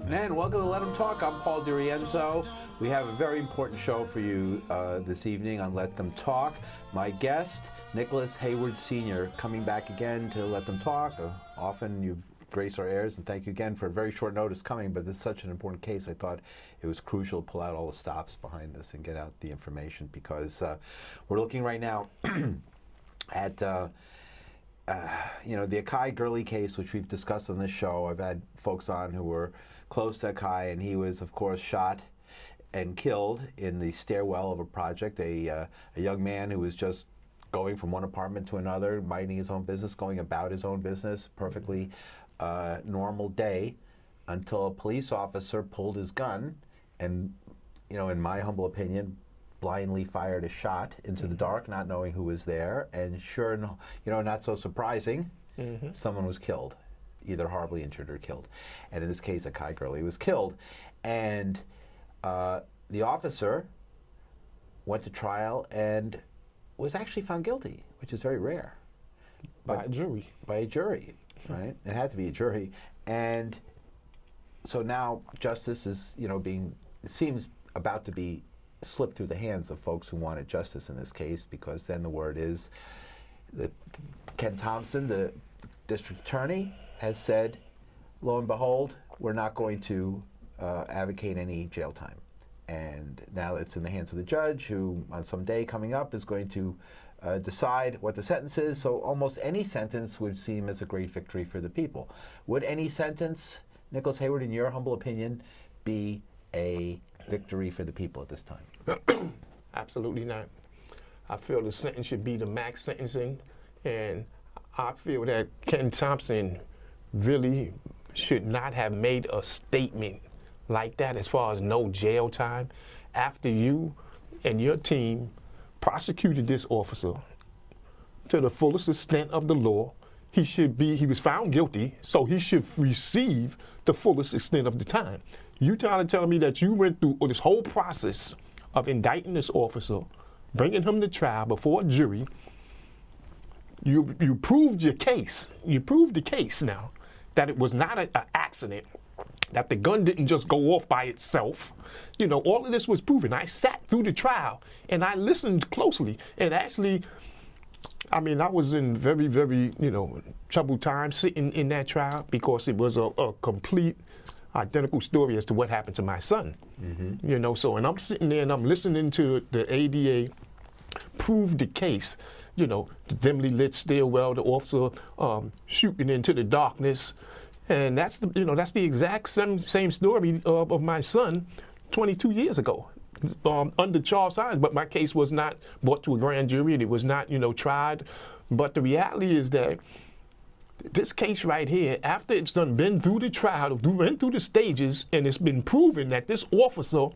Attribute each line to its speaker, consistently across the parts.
Speaker 1: And welcome to Let Them Talk. I'm Paul DiRienzo. We have a very important show for you this evening on Let Them Talk. My guest, Nicholas Hayward Sr., coming back again to Let Them Talk. Often you've graced our ears, and thank you again for a very short notice coming, but this is such an important case. I thought it was crucial to pull out all the stops behind this and get out the information, because we're looking right now at the Akai Gurley case, which we've discussed on this show. I've had folks on who were close to Akai, and he was, of course, shot and killed in the stairwell of a project. A young man who was just going from one apartment to another, minding his own business, going about his own business, perfectly normal day, until a police officer pulled his gun and, in my humble opinion, blindly fired a shot into the dark, not knowing who was there. And sure, not so surprising, someone was killed, either horribly injured or killed. And in this case, Akai Gurley was killed. And the officer went to trial and was actually found guilty, which is very rare.
Speaker 2: By a jury.
Speaker 1: By a jury, right? It had to be a jury. And so now justice is, it seems about to be slipped through the hands of folks who wanted justice in this case, because then the word is that Ken Thompson, the district attorney, has said, lo and behold, we're not going to advocate any jail time. And now it's in the hands of the judge, who on some day coming up is going to decide what the sentence is. So almost any sentence would seem as a great victory for the people. Would any sentence, Nicholas Hayward, in your humble opinion, be a victory for the people at this time?
Speaker 2: Absolutely not. I feel the sentence should be the max sentencing, and I feel that Ken Thompson really should not have made a statement like that as far as no jail time after you and your team prosecuted this officer to the fullest extent of the law. He was found guilty, so he should receive the fullest extent of the time. You trying to tell me that you went through this whole process of indicting this officer, bringing him to trial before a jury. You proved your case. You proved the case now that it was not an accident, that the gun didn't just go off by itself. All of this was proven. I sat through the trial and I listened closely. And actually, I was in very, very, troubled times sitting in that trial, because it was a complete identical story as to what happened to my son. And I'm sitting there and I'm listening to the ADA prove the case. The dimly lit stairwell, the officer shooting into the darkness. And that's the exact same story of my son 22 years ago, under Charles Hines. But my case was not brought to a grand jury, and it was not, tried. But the reality is that this case right here, after it's been through the trial, been through the stages, and it's been proven that this officer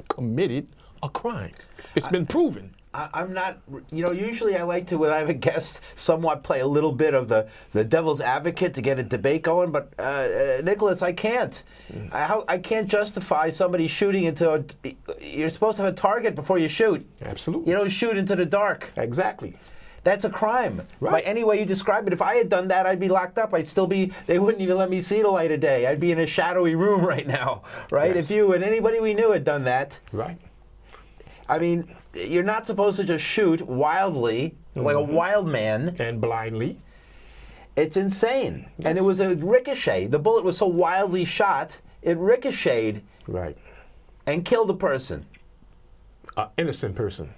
Speaker 2: committed a crime. It's been proven.
Speaker 1: I'm not, usually I like to, when I have a guest, somewhat play a little bit of the devil's advocate to get a debate going, but Nicholas, I can't. I can't justify somebody shooting into you're supposed to have a target before you shoot.
Speaker 2: Absolutely.
Speaker 1: You don't shoot into the dark.
Speaker 2: Exactly.
Speaker 1: That's a crime.
Speaker 2: Right.
Speaker 1: By any way you describe it. If I had done that, I'd be locked up. They wouldn't even let me see the light of day. I'd be in a shadowy room right now, right?
Speaker 2: Yes.
Speaker 1: If you and anybody we knew had done that.
Speaker 2: Right.
Speaker 1: You're not supposed to just shoot wildly, like a wild man.
Speaker 2: And blindly.
Speaker 1: It's insane.
Speaker 2: Yes.
Speaker 1: And it was a ricochet. The bullet was so wildly shot, it ricocheted.
Speaker 2: Right.
Speaker 1: And killed a person.
Speaker 2: Innocent person.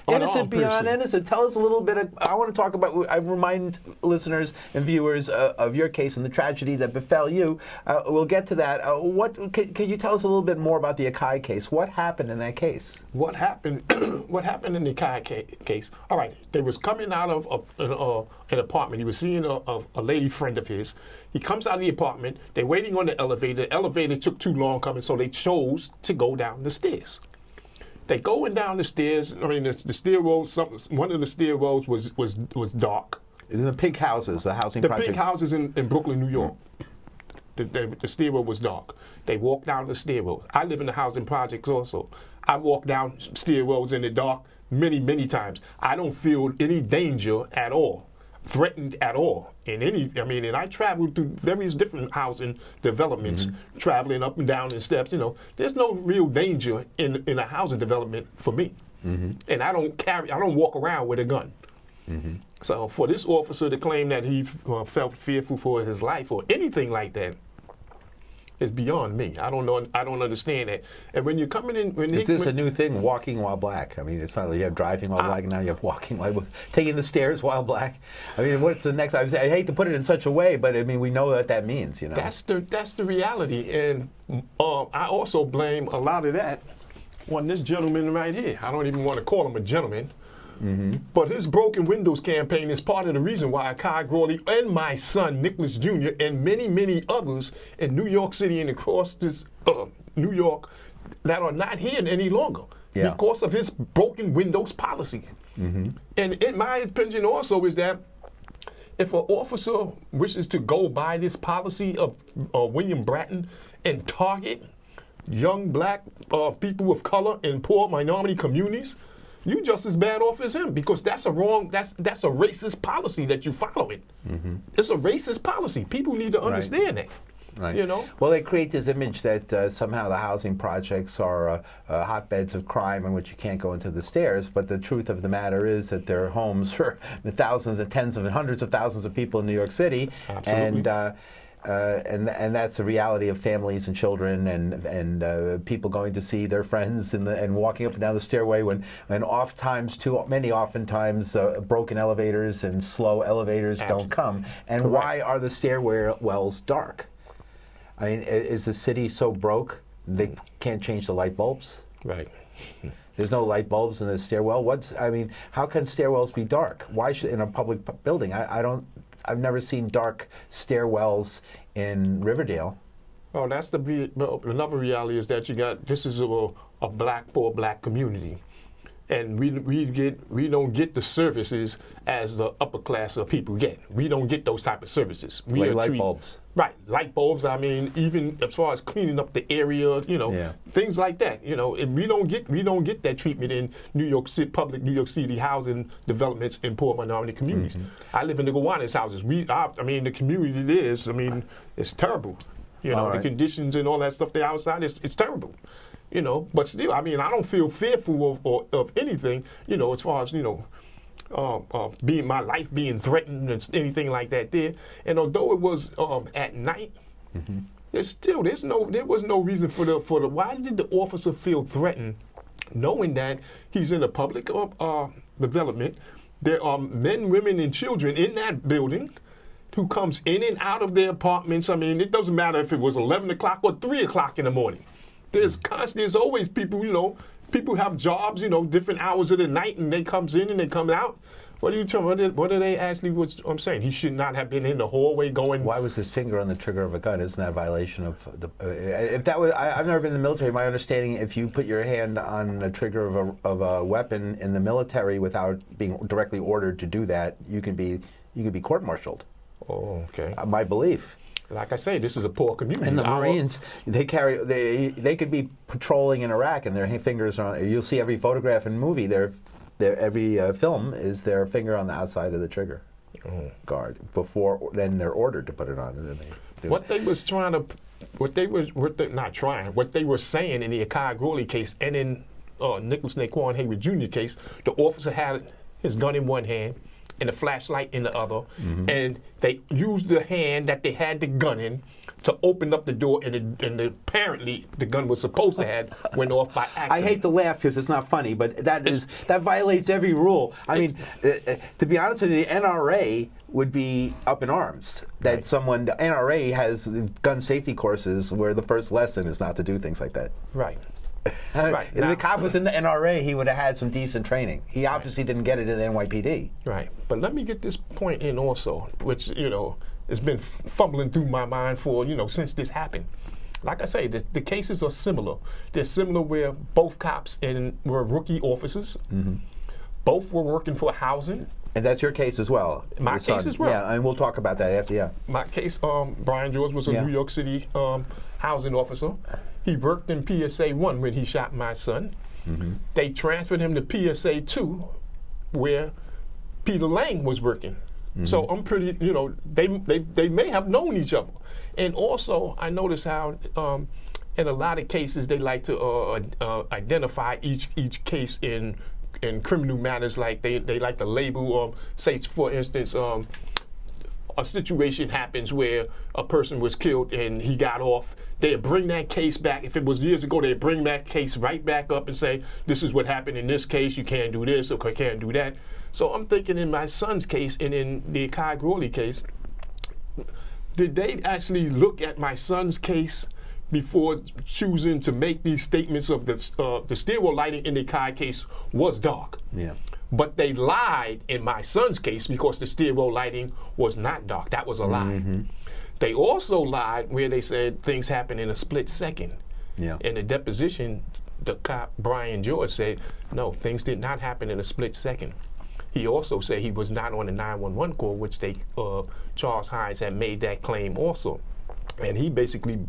Speaker 1: Innocent beyond innocent. Tell us a little bit. I want to talk about. I remind listeners and viewers of your case and the tragedy that befell you. We'll get to that. Could you tell us a little bit more about the Akai case? What happened in that case?
Speaker 2: What happened? What happened in the Akai case? All right. They was coming out of an apartment. He was seeing a lady friend of his. He comes out of the apartment. They're waiting on the elevator. The elevator took too long coming, so they chose to go down the stairs. They going down the stairs. The stairwell. One of the stairwells was dark.
Speaker 1: In the pink houses, the housing project.
Speaker 2: The pink houses in Brooklyn, New York. The stairwell was dark. They walked down the stairwell. I live in the housing projects also. I walk down stairwells in the dark many, many times. I don't feel any danger at all. threatened at all in any. I mean, and I traveled through various different housing developments, traveling up and down the steps. You know, there's no real danger in a housing development for me, and I don't walk around with a gun. So for this officer to claim that he felt fearful for his life or anything like that is beyond me. I don't know. I don't understand that. And when you're coming in,
Speaker 1: is this a new thing? Walking while black? I mean, it's not like you have driving while black. Now you have walking while taking the stairs while black. I mean, what's the next? I hate to put it in such a way, but I mean, we know what that means. You know,
Speaker 2: that's the reality. And I also blame a lot of that on this gentleman right here. I don't even want to call him a gentleman. But his Broken Windows campaign is part of the reason why Akai Gurley and my son, Nicholas Jr., and many, many others in New York City and across this New York that are not here any longer because of his Broken Windows policy. And in my opinion also is that if an officer wishes to go by this policy of William Bratton and target young black people of color in poor minority communities, you just as bad off as him, because that's a racist policy that you're following. It's a racist policy. People need to understand that.
Speaker 1: Right.
Speaker 2: You know?
Speaker 1: Well, they create this image that somehow the housing projects are hotbeds of crime in which you can't go into the stairs, but the truth of the matter is that they're homes for the thousands and tens of and hundreds of thousands of people in New York City.
Speaker 2: Absolutely.
Speaker 1: And that's the reality of families and children and people going to see their friends and walking up and down the stairway when oftentimes broken elevators and slow elevators don't come. And
Speaker 2: Correct.
Speaker 1: Why are the stairwells dark? I mean, is the city so broke they can't change the light bulbs?
Speaker 2: Right.
Speaker 1: There's no light bulbs in the stairwell. How can stairwells be dark? Why should in a public building? I've never seen dark stairwells in Riverdale.
Speaker 2: Oh, that's another reality is that this is a poor black community, and we don't get the services as the upper class of people get. We don't get those type of services.
Speaker 1: Like light bulbs.
Speaker 2: Right, light bulbs. I mean, even as far as cleaning up the area, things like that. And we don't get that treatment in New York City, public New York City housing developments in poor minority communities. I live in the Gowanus houses. The community it's terrible. The conditions and all that stuff there outside, it's terrible. But still, I don't feel fearful of anything. As far as my life being threatened and anything like that there. And although it was at night, there was no reason for the. Why did the officer feel threatened, knowing that he's in a public development? There are men, women, and children in that building who comes in and out of their apartments. I mean, it doesn't matter if it was 11 o'clock or 3 o'clock in the morning. There's always people, people have jobs, different hours of the night, and they comes in and they come out. What do you tell me? What are they actually, what I'm saying? He should not have been in the hallway going.
Speaker 1: Why was his finger on the trigger of a gun? Isn't that a violation of the, if that was, I've never been in the military. My understanding, if you put your hand on the trigger of a weapon in the military without being directly ordered to do that, you could be court-martialed.
Speaker 2: Oh, okay.
Speaker 1: My belief.
Speaker 2: Like I say, this is a poor community.
Speaker 1: And the Marines, they could be patrolling in Iraq, and their fingers are on. You'll see every photograph and movie. Every film is their finger on the outside of the trigger guard. Then they're ordered to put it on, and then they do
Speaker 2: what they were saying in the Akai Gurley case and in Nicholas Naquan Hayward Jr. case, the officer had his gun in one hand and a flashlight in the other, and they used the hand that they had the gun in to open up the door, and apparently the gun was supposed to have went off by accident.
Speaker 1: I hate to laugh because it's not funny, but that violates every rule. I mean, to be honest with you, the NRA would be up in arms that the NRA has gun safety courses where the first lesson is not to do things like that.
Speaker 2: Right.
Speaker 1: If the cop was in the NRA, he would have had some decent training. He obviously didn't get it in the NYPD.
Speaker 2: Right. But let me get this point in also, which, has been fumbling through my mind for, since this happened. Like I say, the cases are similar. They're similar where both cops were rookie officers. Both were working for housing.
Speaker 1: And that's your case as well.
Speaker 2: My case as well.
Speaker 1: Yeah, and we'll talk about that after,
Speaker 2: My case, Brian George was a New York City housing officer. He worked in PSA 1 when he shot my son. They transferred him to PSA 2 where Peter Lian was working. So I'm pretty, they may have known each other. And also, I notice how in a lot of cases they like to identify each case in criminal matters. Like they like to label, say for instance, a situation happens where a person was killed and he got off. They'd bring that case back. If it was years ago, they'd bring that case right back up and say, this is what happened in this case. You can't do this or can't do that. So I'm thinking in my son's case and in the Akai Gurley case, did they actually look at my son's case before choosing to make these statements of the stairwell lighting in the Akai case was dark?
Speaker 1: Yeah.
Speaker 2: But they lied in my son's case because the stairwell lighting was not dark. That was a lie. They also lied where they said things happened in a split second.
Speaker 1: Yeah.
Speaker 2: In the deposition, the cop, Brian George, said, no, things did not happen in a split second. He also said he was not on the 911 call, which Charles Hines had made that claim also. And he basically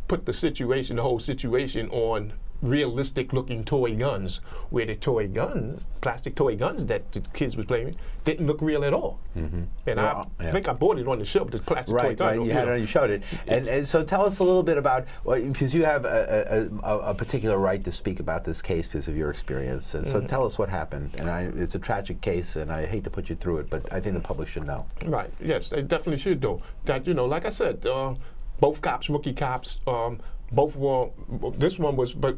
Speaker 2: put the whole situation on realistic-looking toy guns, where the toy guns, plastic toy guns that the kids were playing, didn't look real at all. And I think I bought it on the shelf, the plastic toy gun.
Speaker 1: Right, you had it, you showed it. And so tell us a little bit about, because you have a particular right to speak about this case because of your experience. And so tell us what happened. And it's a tragic case, and I hate to put you through it, but I think the public should know. Right,
Speaker 2: yes, they definitely should know. That, like I said, both cops, rookie cops, both were, this one was, but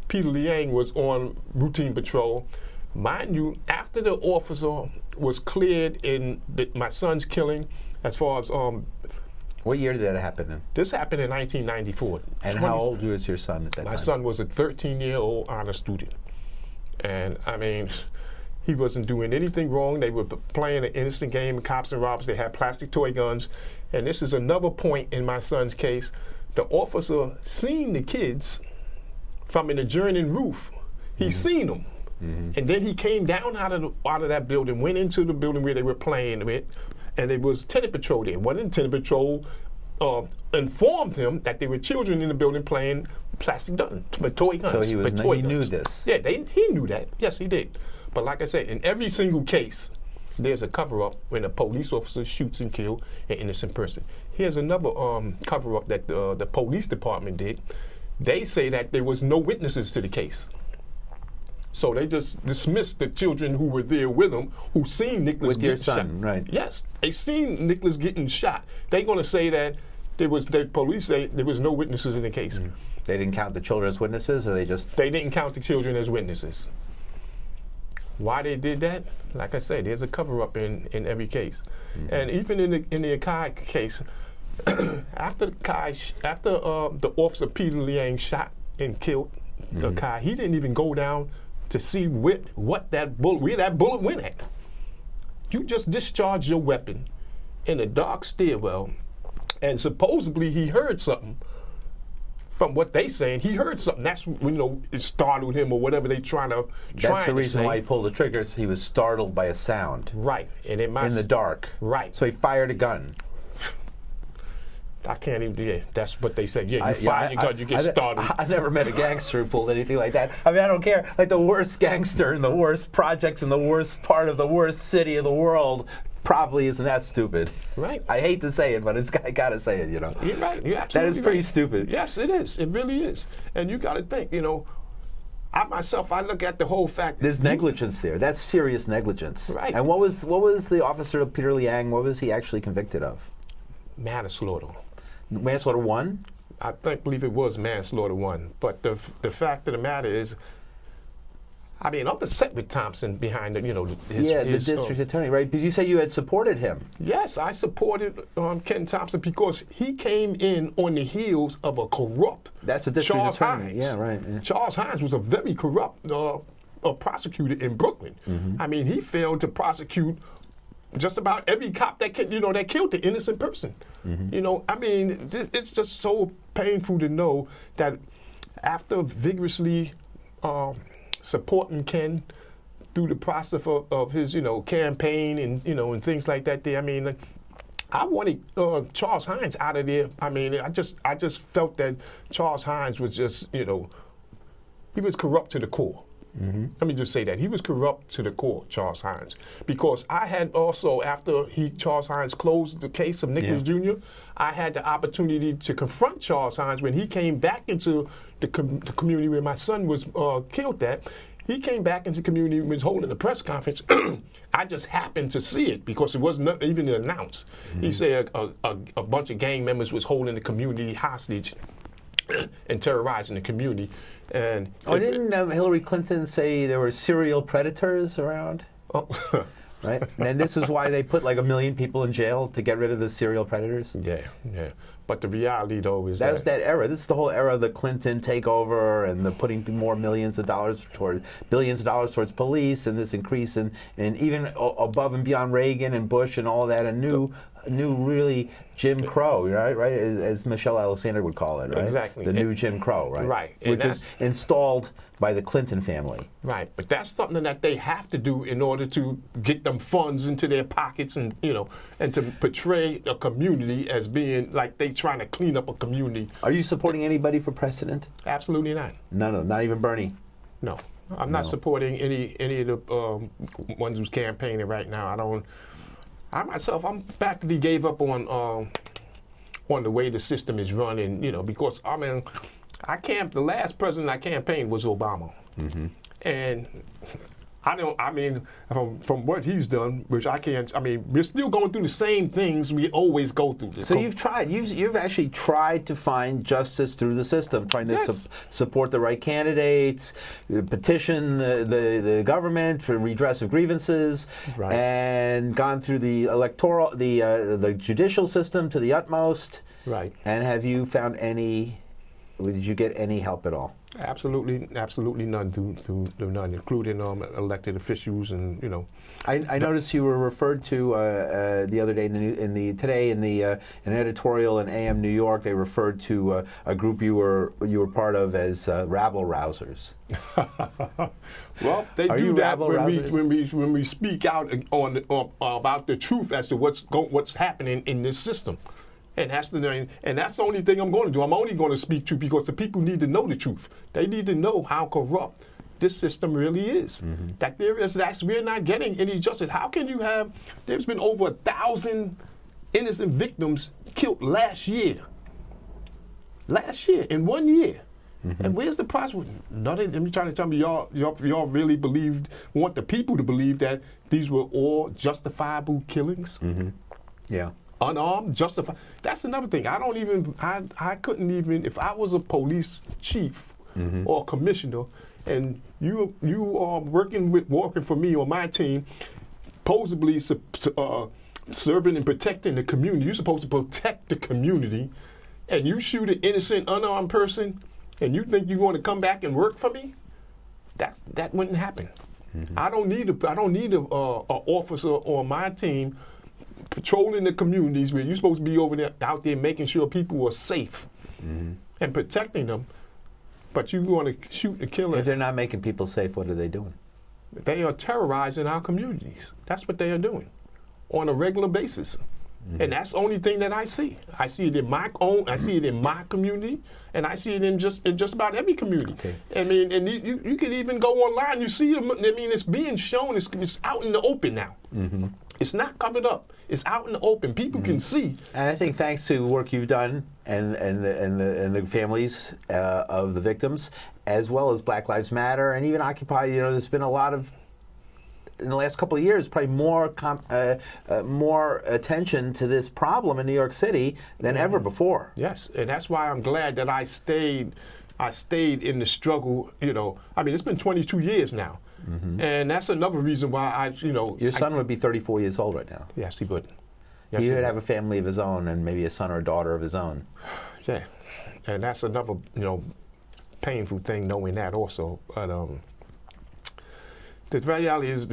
Speaker 2: Peter Lian was on routine patrol. Mind you, after the officer was cleared in my son's killing, as far as...
Speaker 1: what year did that happen in?
Speaker 2: This happened in 1994.
Speaker 1: And how old was your son at that time?
Speaker 2: My son was a 13-year-old honor student. And, I mean, he wasn't doing anything wrong. They were playing an innocent game, cops and robbers. They had plastic toy guns. And this is another point in my son's case. The officer seen the kids from an adjoining roof. He seen them. And then he came down out of that building, went into the building where they were playing with, and it was tenant patrol there. One of the tenant patrol informed him that there were children in the building playing plastic toy guns.
Speaker 1: So he knew this.
Speaker 2: Yeah, he knew that. Yes, he did. But like I said, in every single case, there's a cover-up when a police officer shoots and kills an innocent person. Here's another cover-up that the police department did. They say that there was no witnesses to the case. So they just dismissed the children who were there with him, who seen Nicholas
Speaker 1: with your
Speaker 2: getting
Speaker 1: son,
Speaker 2: shot.
Speaker 1: right?
Speaker 2: Yes, they seen Nicholas getting shot. They're going to say that the police say there was no witnesses in the case.
Speaker 1: They didn't count the children as witnesses, or they
Speaker 2: didn't count the children as witnesses. Why they did that? Like I said, there's a cover-up in every case. And even in the Akai case, after the officer Peter Lian shot and killed Akai, he didn't even go down to see where that bullet went at. You just discharged your weapon in a dark stairwell, and supposedly he heard something. From what they saying, he heard something. That's it startled him or whatever they trying to.
Speaker 1: That's the reason why he pulled the trigger. So he was startled by a sound.
Speaker 2: Right, and in the
Speaker 1: dark.
Speaker 2: Right.
Speaker 1: So he fired a gun.
Speaker 2: I can't even. Yeah, that's what they said. Yeah, you fire your gun, you get startled.
Speaker 1: I never met a gangster who pulled anything like that. I mean, I don't care. Like the worst gangster in the worst projects in the worst part of the worst city of the world probably isn't that stupid.
Speaker 2: Right.
Speaker 1: I hate to say it, but I gotta say it.
Speaker 2: You're right. You're absolutely
Speaker 1: that is pretty stupid.
Speaker 2: Yes, it is. It really is. And you got to think. I myself, I look at the whole fact.
Speaker 1: There's negligence there. That's serious negligence.
Speaker 2: Right.
Speaker 1: And what was the officer Peter Lian? What was he actually convicted of?
Speaker 2: Manslaughter.
Speaker 1: Manslaughter 1?
Speaker 2: I believe it was manslaughter 1. But the fact of the matter is, I mean, I'm upset with Thompson behind the
Speaker 1: district attorney, right? Because you said you had supported him.
Speaker 2: Yes, I supported Ken Thompson because he came in on the heels of a corrupt
Speaker 1: That's the district
Speaker 2: Charles
Speaker 1: attorney.
Speaker 2: Hines.
Speaker 1: Yeah, right. Yeah.
Speaker 2: Charles Hines was a very corrupt prosecutor in Brooklyn. I mean, he failed to prosecute just about every cop that killed the innocent person. I mean, it's just so painful to know that after vigorously supporting Ken through the process of his, campaign and things like that. I mean, I wanted Charles Hines out of there. I mean, I just felt that Charles Hines was just, he was corrupt to the core. Let me just say that. He was corrupt to the core, Charles Hines. Because I had also, after Charles Hines closed the case of Nicholas Jr., I had the opportunity to confront Charles Hines when he came back into the community where my son was killed at. He came back into the community and was holding a press conference. I just happened to see it because it wasn't even announced. He said a bunch of gang members was holding the community hostage and terrorizing the community. And
Speaker 1: didn't Hillary Clinton say there were serial predators around?
Speaker 2: Oh.
Speaker 1: Right? And this is why they put like 1 million people in jail to get rid of the serial predators?
Speaker 2: Yeah. But the reality, though, is
Speaker 1: that was that era. This is the whole era of the Clinton takeover and the putting more billions of dollars towards police, and this increase in even above and beyond Reagan and Bush and all that, a new really Jim Crow, right? As Michelle Alexander would call it, right?
Speaker 2: Exactly.
Speaker 1: The new Jim Crow, right?
Speaker 2: Right.
Speaker 1: Which was installed by the Clinton family.
Speaker 2: Right. But that's something that they have to do in order to get them funds into their pockets and, and to portray a community as being like they trying to clean up a community.
Speaker 1: Are you supporting anybody for president?
Speaker 2: Absolutely not.
Speaker 1: No, not even Bernie?
Speaker 2: No. I'm not supporting any of the ones who's campaigning right now. I myself, I'm practically gave up on the way the system is running, because the last president I campaigned was Obama. And from what he's done, which we're still going through the same things we always go through.
Speaker 1: So you've actually tried to find justice through the system, trying to support the right candidates, petition the government for redress of grievances, and gone through the electoral, the judicial system to the utmost.
Speaker 2: Right.
Speaker 1: And have you found did you get any help at all?
Speaker 2: Absolutely none, through none, including elected officials, and
Speaker 1: I noticed you were referred to the other day today in an editorial in AM New York. They referred to a group you were part of as rabble rousers.
Speaker 2: Well, they do that when we speak out about the truth as to what's happening in this system. And that's the only thing I'm going to do. I'm only going to speak truth because the people need to know the truth. They need to know how corrupt this system really is. That we're not getting any justice. How can you have? There's been over 1,000 innocent victims killed last year. In 1 year. And where's the prosecution? Nothing. Let me try to tell me y'all really want the people to believe that these were all justifiable killings?
Speaker 1: Yeah.
Speaker 2: Unarmed, justified. That's another thing. I couldn't even, if I was a police chief or commissioner, and you are working for me on my team, supposedly serving and protecting the community. You're supposed to protect the community, and you shoot an innocent, unarmed person, and you think you're going to come back and work for me? That wouldn't happen. I don't need a officer on my team patrolling the communities where you're supposed to be out there making sure people are safe and protecting them, but you want to shoot and kill them.
Speaker 1: If they're not making people safe, what are they doing?
Speaker 2: They are terrorizing our communities. That's what they are doing on a regular basis. And that's the only thing that I see. I see it in my community, and I see it in just about every community.
Speaker 1: Okay.
Speaker 2: And you can even go online. You see them. It's being shown. It's out in the open now. It's not covered up. It's out in the open. People can see.
Speaker 1: And I think thanks to the work you've done and the families of the victims, as well as Black Lives Matter and even Occupy, there's been a lot of, in the last couple of years, probably more attention to this problem in New York City than ever before.
Speaker 2: Yes, and that's why I'm glad that I stayed in the struggle. It's been 22 years now. And that's another reason why
Speaker 1: Your son would be 34 years old right now.
Speaker 2: Yes, he would.
Speaker 1: Yes, he would have a family of his own and maybe a son or a daughter of his own.
Speaker 2: Yeah, and that's another, painful thing knowing that also. But the reality is,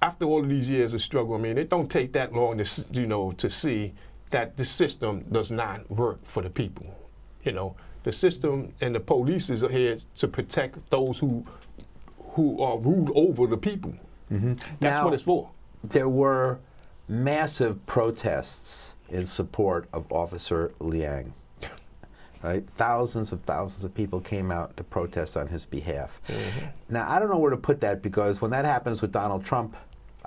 Speaker 2: after all of these years of struggle, it don't take that long to see that the system does not work for the people. The system and the police is here to protect those who are ruled over the people. That's what it's for.
Speaker 1: There were massive protests in support of Officer Lian. right? Thousands of people came out to protest on his behalf. Now, I don't know where to put that, because when that happens with Donald Trump,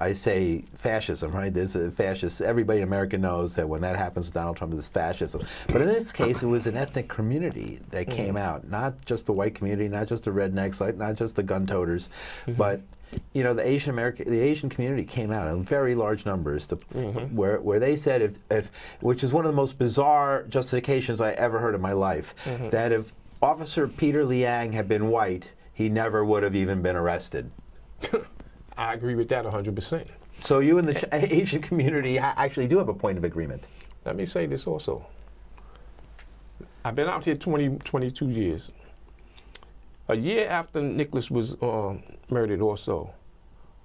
Speaker 1: I say fascism, right? There's a fascist. Everybody in America knows that when that happens with Donald Trump, it's fascism. But in this case, it was an ethnic community that came out, not just the white community, not just the rednecks, like not just the gun toters, but you know, the Asian community came out in very large numbers, where they said if which is one of the most bizarre justifications I ever heard in my life, that if Officer Peter Lian had been white, he never would have even been arrested.
Speaker 2: I agree with that 100%.
Speaker 1: So you and the Asian community actually do have a point of agreement.
Speaker 2: Let me say this also. I've been out here 22 years. A year after Nicholas was murdered also,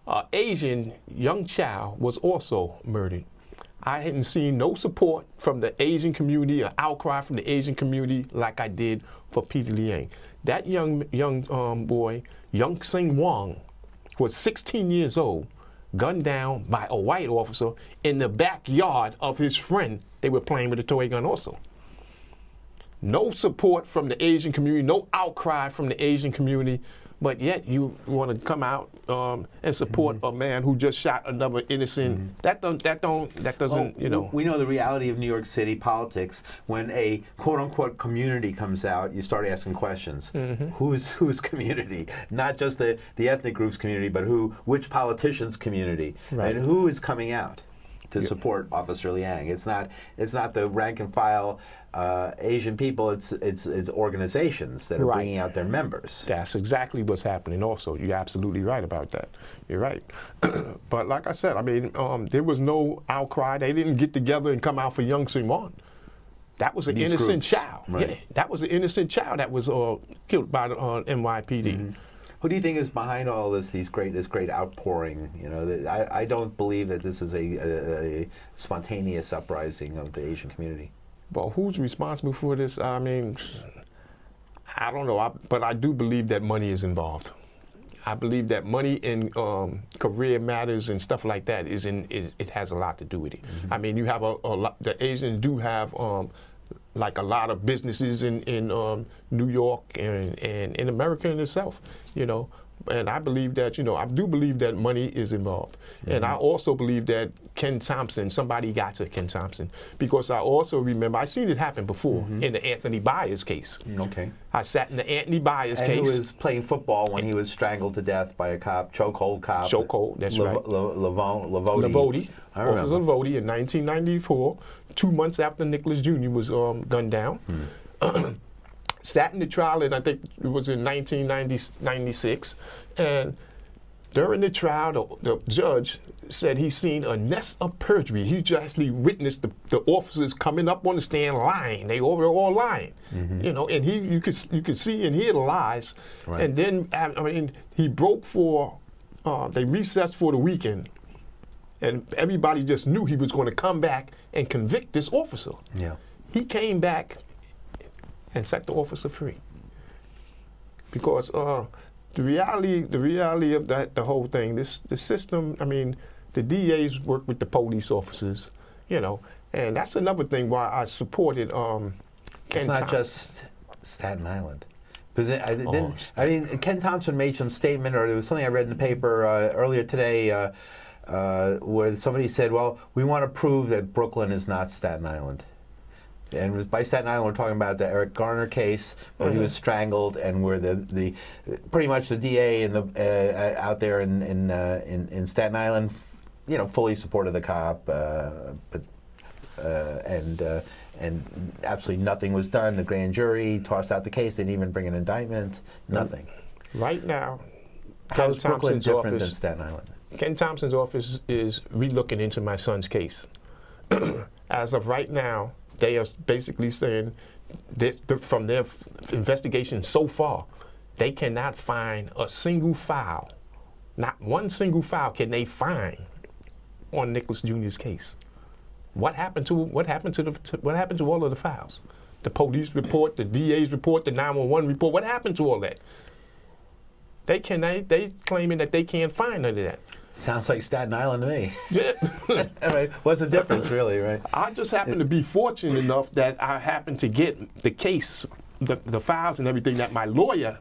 Speaker 2: an Asian young child was also murdered. I hadn't seen no support from the Asian community, or outcry from the Asian community like I did for Peter Lian. That young boy, Young Sing Wong, was 16 years old, gunned down by a white officer in the backyard of his friend. They were playing with a toy gun also. No support from the Asian community, no outcry from the Asian community, but yet you want to come out and support a man who just shot another innocent. That doesn't, you know.
Speaker 1: We know the reality of New York City politics. When a quote-unquote community comes out, you start asking questions. Whose community? Not just the ethnic group's community, but which politician's community? Right. And who is coming out to support Officer Lian? It's not the rank and file Asian people. It's organizations that are bringing out their members.
Speaker 2: That's exactly what's happening. Also, you're absolutely right about that. You're right. But like I said, I mean, there was no outcry. They didn't get together and come out for Young Sing Won. That was an innocent child. Right. Yeah, that was an innocent child that was killed by the NYPD.
Speaker 1: Who do you think is behind all this great outpouring? You know, I don't believe that this is a spontaneous uprising of the Asian community.
Speaker 2: Well, who's responsible for this? I mean, I don't know, but I do believe that money is involved. I believe that money in career matters and stuff like that it has a lot to do with it. I mean, you have a lot, the Asians do have like a lot of businesses in New York and in America in itself, you know. And I believe that, you know, I do believe that money is involved. And I also believe that Ken Thompson, somebody got to Ken Thompson, because I also remember, I've seen it happen before in the Anthony Byers case.
Speaker 1: Okay.
Speaker 2: I sat in the Anthony Byers case.
Speaker 1: And he was playing football when he was strangled to death by a cop, chokehold cop.
Speaker 2: Chokehold, that's right.
Speaker 1: Lavodi.
Speaker 2: Officer Lavodi in 1994, 2 months after Nicholas Jr. was gunned down. Sat in the trial, and I think it was in 1996. And during the trial, the judge said he seen a nest of perjury. He just actually witnessed the officers coming up on the stand lying. They were all lying, you know. And you could see and hear the lies. Right. And then, I mean, he broke for. They recessed for the weekend, and everybody just knew he was going to come back and convict this officer. Yeah. He came back and set the officer free. Because the reality of the whole thing, the system, I mean, the DAs work with the police officers, you know, and that's another thing why I supported Ken
Speaker 1: It's not just Staten Island. Because I mean, Ken Thompson made some statement, or there was something I read in the paper earlier today where somebody said, well, we want to prove that Brooklyn is not Staten Island. And by Staten Island, we're talking about the Eric Garner case, where he was strangled, and where the pretty much the DA and the out there in Staten Island, you know, fully supported the cop, and absolutely nothing was done. The grand jury tossed out the case; they didn't even bring an indictment. Nothing.
Speaker 2: Right now,
Speaker 1: how is Brooklyn different than Staten Island?
Speaker 2: Ken Thompson's office is relooking into my son's case. As of right now, they are basically saying that from their investigation so far, they cannot find a single file. Not one single file can they find on Nicholas Jr.'s case. What happened to all of the files? The police report, the DA's report, the 911 report. What happened to all that? They claiming that they can't find none of that.
Speaker 1: Sounds like Staten Island to me.
Speaker 2: Yeah.
Speaker 1: Right. What's the difference, really, right?
Speaker 2: I just happened to be fortunate enough that I happened to get the case, the files and everything that my lawyer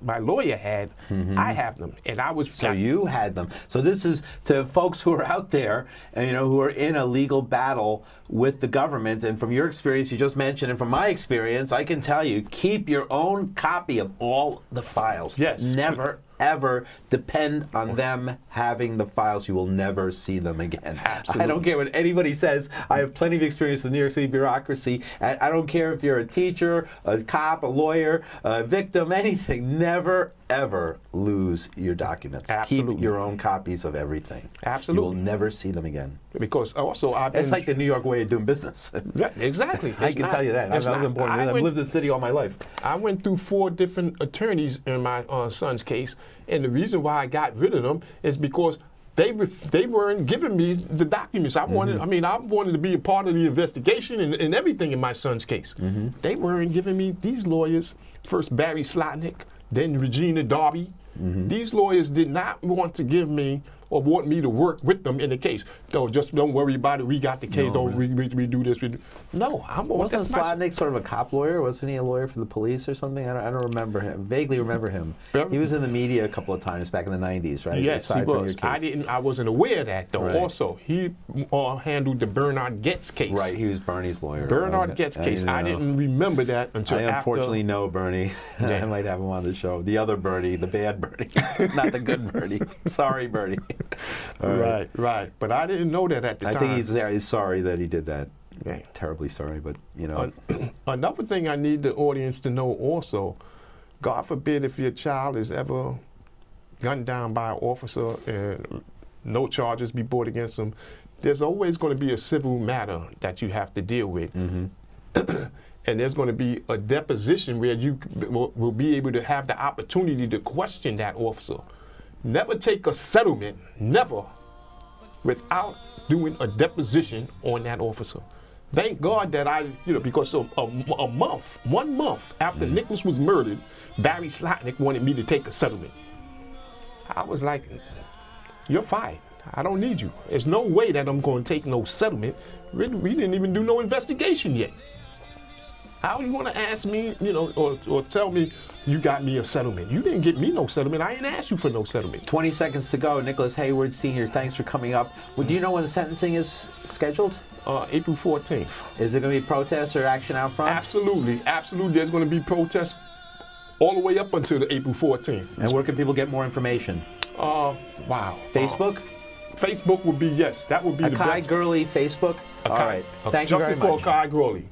Speaker 2: had. I have them, and I was.
Speaker 1: So you had them. So this is to folks who are out there, and who are in a legal battle with the government. And from your experience, you just mentioned, and from my experience, I can tell you, keep your own copy of all the files.
Speaker 2: Yes.
Speaker 1: Never, ever depend on them having the files. You will never see them again.
Speaker 2: Absolutely.
Speaker 1: I don't care what anybody says. I have plenty of experience with New York City bureaucracy. I don't care if you're a teacher, a cop, a lawyer, a victim, anything. Never, ever lose your documents.
Speaker 2: Absolutely.
Speaker 1: Keep your own copies of everything.
Speaker 2: Absolutely.
Speaker 1: You will never see them again.
Speaker 2: Because also
Speaker 1: It's like the New York way of doing business.
Speaker 2: Yeah, exactly.
Speaker 1: I can tell you that. I've lived in the city all my life.
Speaker 2: I went through 4 different attorneys in my son's case, and the reason why I got rid of them is because they weren't giving me the documents. I wanted to be a part of the investigation and everything in my son's case. They weren't giving me these lawyers. First Barry Slotnick, then Regina Darby. These lawyers did not want to give me or want me to work with them in the case. No, just don't worry about it. We got the case.
Speaker 1: No,
Speaker 2: we do this. No,
Speaker 1: Wasn't Slotnick sort of a cop lawyer? Wasn't he a lawyer for the police or something? I don't remember him. Vaguely remember him. He was in the media a couple of times back in the 90s, right?
Speaker 2: Yes, he was. I wasn't aware of that, though. Right. Also, he handled the Bernard Getz case.
Speaker 1: Right, he was Bernie's lawyer.
Speaker 2: Bernard Getz case. I didn't remember that until after.
Speaker 1: I unfortunately know Bernie. Yeah. I might have him on the show. The other Bernie, the bad Bernie, not the good Bernie. Sorry, Bernie.
Speaker 2: Right. But I didn't know that at the time.
Speaker 1: I think he's sorry that he did that.
Speaker 2: Yeah.
Speaker 1: Terribly sorry, but
Speaker 2: Another thing I need the audience to know also, God forbid if your child is ever gunned down by an officer and no charges be brought against them, there's always going to be a civil matter that you have to deal with. And there's going to be a deposition where you will be able to have the opportunity to question that officer. Never take a settlement, never, without doing a deposition on that officer. Thank God that because one month after Nicholas was murdered, Barry Slotnick wanted me to take a settlement. I was like, you're fired. I don't need you. There's no way that I'm going to take no settlement. We didn't even do no investigation yet. How do you want to ask me, or tell me you got me a settlement? You didn't get me no settlement. I didn't ask you for no settlement.
Speaker 1: 20 seconds to go. Nicholas Hayward Sr., thanks for coming up. Well, do you know when the sentencing is scheduled?
Speaker 2: April 14th.
Speaker 1: Is it going to be protests or action out front?
Speaker 2: Absolutely. There's going to be protests all the way up until the April 14th.
Speaker 1: And where can people get more information?
Speaker 2: Wow.
Speaker 1: Facebook?
Speaker 2: Facebook would be, yes. That would be the best.
Speaker 1: Akai Gurley Facebook? All right. Thank you very much.
Speaker 2: Jumping for Akai Gurley.